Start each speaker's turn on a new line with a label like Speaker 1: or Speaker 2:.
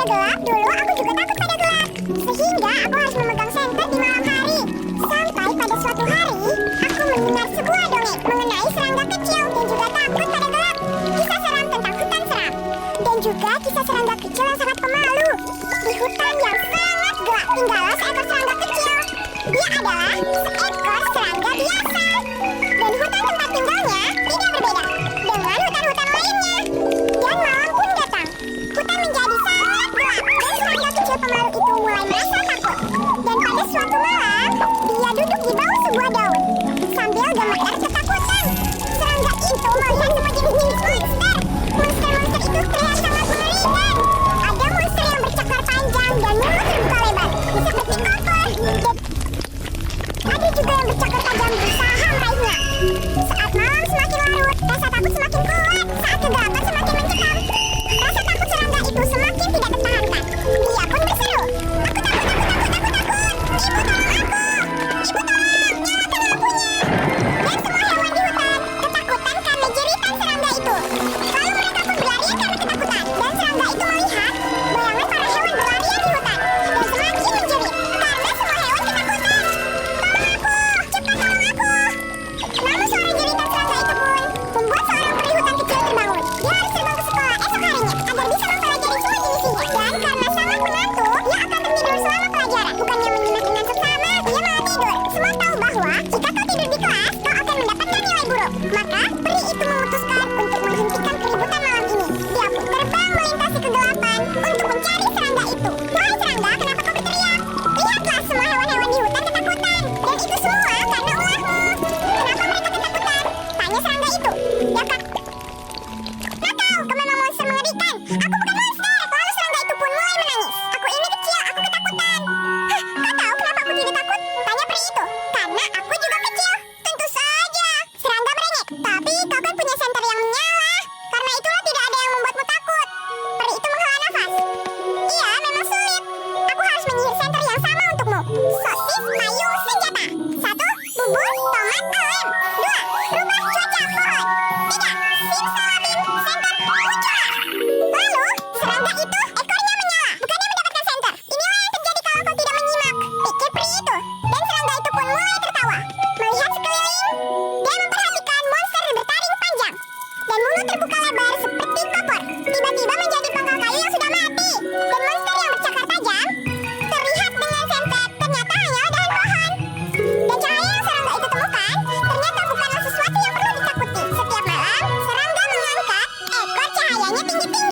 Speaker 1: gelap, dulu aku juga takut pada gelap. Sehingga aku harus memegang senter di malam hari. Sampai pada suatu hari, aku mendengar sebuah dongeng mengenai serangga kecil dan juga takut pada gelap. Kisah seram tentang hutan seram. Dan juga kisah serangga kecil yang sangat pemalu. Di hutan yang sangat gelap, tinggallah seekor serangga kecil. Dia adalah seekor serangga biasa. Dan hutan tempat tinggalnya tidak berbeda dengan hutan-hutan lainnya. Dan malam pun datang. Hutan menjadi sangat gelap dan serangga kecil pemalu itu mulai merasa takut. Dan pada suatu malam, dia duduk di bawah sebuah daun sambil gemetar ketakutan. Serangga itu melihat semua jenis-jenis monster. Monster-monster itu terlihat sangat mengerikan. Ada monster yang bercakar panjang dan mulut terbuka lebar, bisa berpikir kotor. Ada juga yang bercakar tajam berusaha meraihnya. Saat malam semakin larut, rasa takut semakin kuat. Saat kegelapan semakin mencekam, rasa takut serangga itu semakin tidak tertahankan. Dia pun berseru, "Aku takut, aku takut, aku takut! Ibu tolong aku! Ibu tolong, nyalakan lampunya!" Dan semua hewan di hutan ketakutan karena jeritan serangga itu. Lalu mereka pun berlarian karena ketakutan. Dan serangga itu melihat bayangan para hewan berlarian di hutan dan semakin menjerit karena semua hewan ketakutan. "Tolong aku! Cepat tolong aku!" Namun suara jeritan serangga itu pun membuat seorang peri hutan kecil terbangun. Dia harus terbang ke sekolah esok harinya agar bisa mempelajari semua jenis-jenisnya. Dan karena sangat mengantuk, dia akan tertidur selama pelajaran. Bukannya menyimak dengan seksama, dia malah tidur. Semua tahu bahwa jika kau tidur di kelas, kau akan mendapatkan nilai buruk. Maka peri itu memutuskan untuk menghentikan keributan malam ini. Dia pun terbang melintasi kegelapan untuk mencari